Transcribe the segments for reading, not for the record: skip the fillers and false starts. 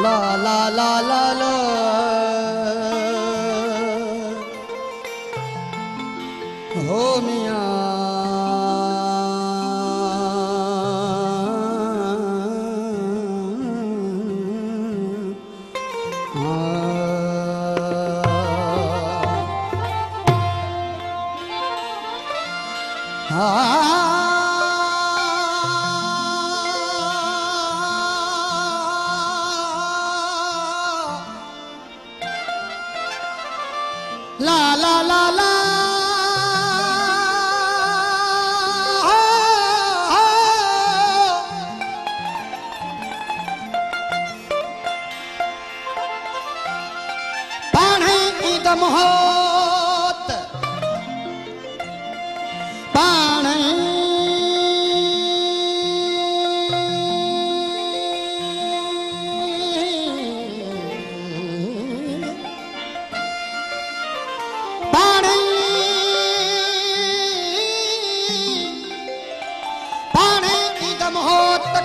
ला ला ला ला ला हो मियां ला ला ला ला पाने ईदम होत पाने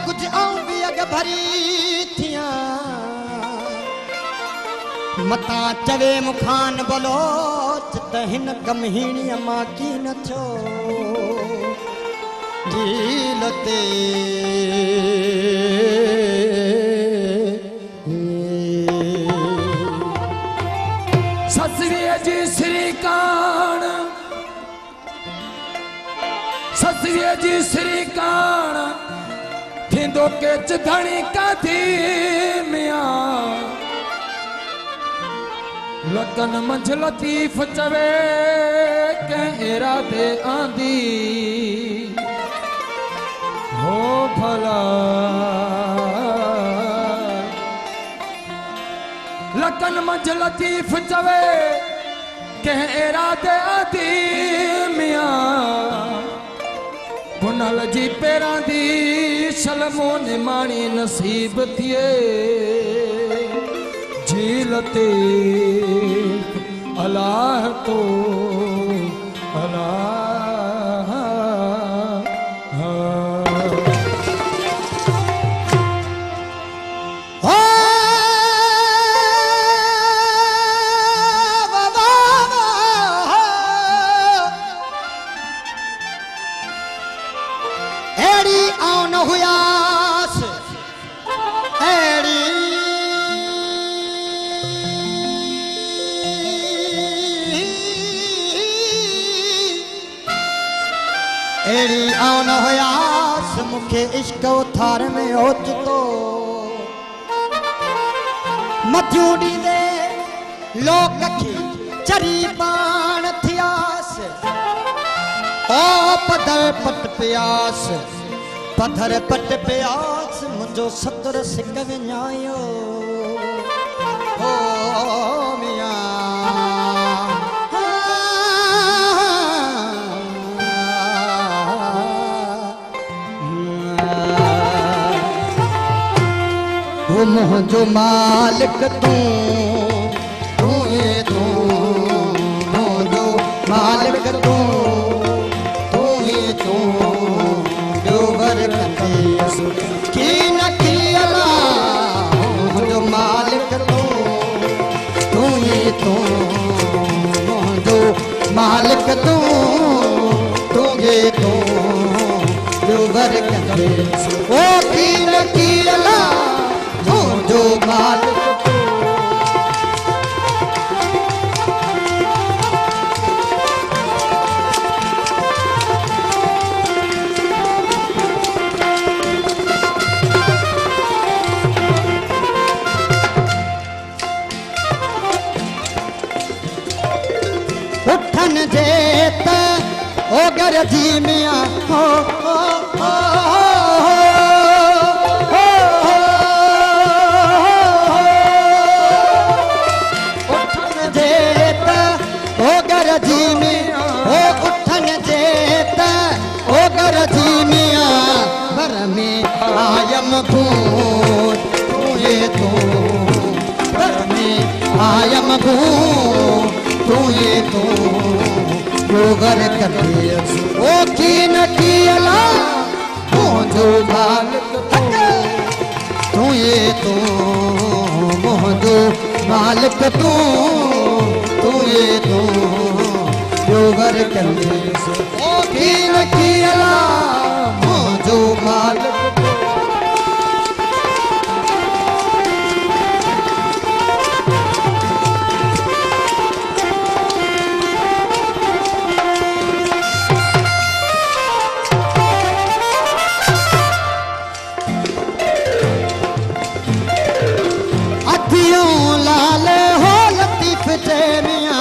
कुछ आऊं भी अग भरी थिया मता चवे मुखान बलोच तहिन गमहीणी अमा की न छो जीलते ससुरीअ जी श्रीकाण ससुरीअ जी श्रीकाण थींदो के चधणी काथी मिया लगन मंझ लतीफ चवे के इरादे आंदी हो भला लगन मंझ लतीफ चवे के इरादे आंदी मिया पुनल जी पेरां दी शलमो निमाणी नसीब थिए झीलते अलाह तो अलाह एड़ी आऊं न हुयास एड़ी एड़ी आऊं न हुयास मुखे इश्क उथार में ओचतो मथियूं ॾींदे लोक खे चरी पाण थियास ओ पधर पट प्यास पधर पट प्यास मुझो सतर सिक विञायो ओ मियां वो मुझो मालिक तू तू मुझो मालिक तू की न की अल्लाह मुझो मालिक तू ही तू मुझो मालिक तू ये तू जो बरकत ओ की न की अल्लाह मुझो मालिक उठन जेत ओगर जी मियां हो उठन जेत ओगर जी मियां हो उठन जेत ओगर जी मियां घर में आयम भूत तू ये तू घर में आयम भूत तू ये तू गोबर कभी ओ की न की अल्लाह जो मालिक तू ये तू मालिक तू ये तू योगर कंदे ओ कीन की अला जो मालिक लाल हो लतीफ जे मियां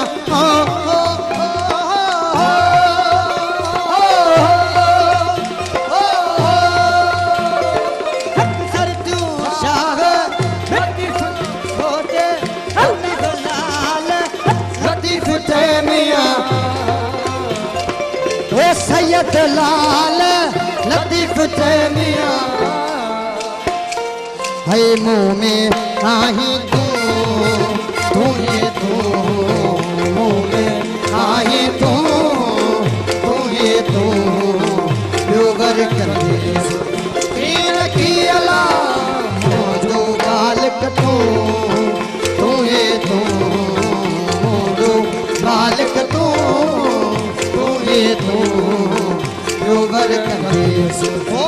सरजू शाह लाल लतीफ जे मियां ओ सैयद लाल लतीफ जे मियां है मुँह में आही तू ये तू मुँह में आही तू ये तू योगर कंदे पीर की अला जो बालक तू ये तू जो बालक तू ये तू योगर कंदे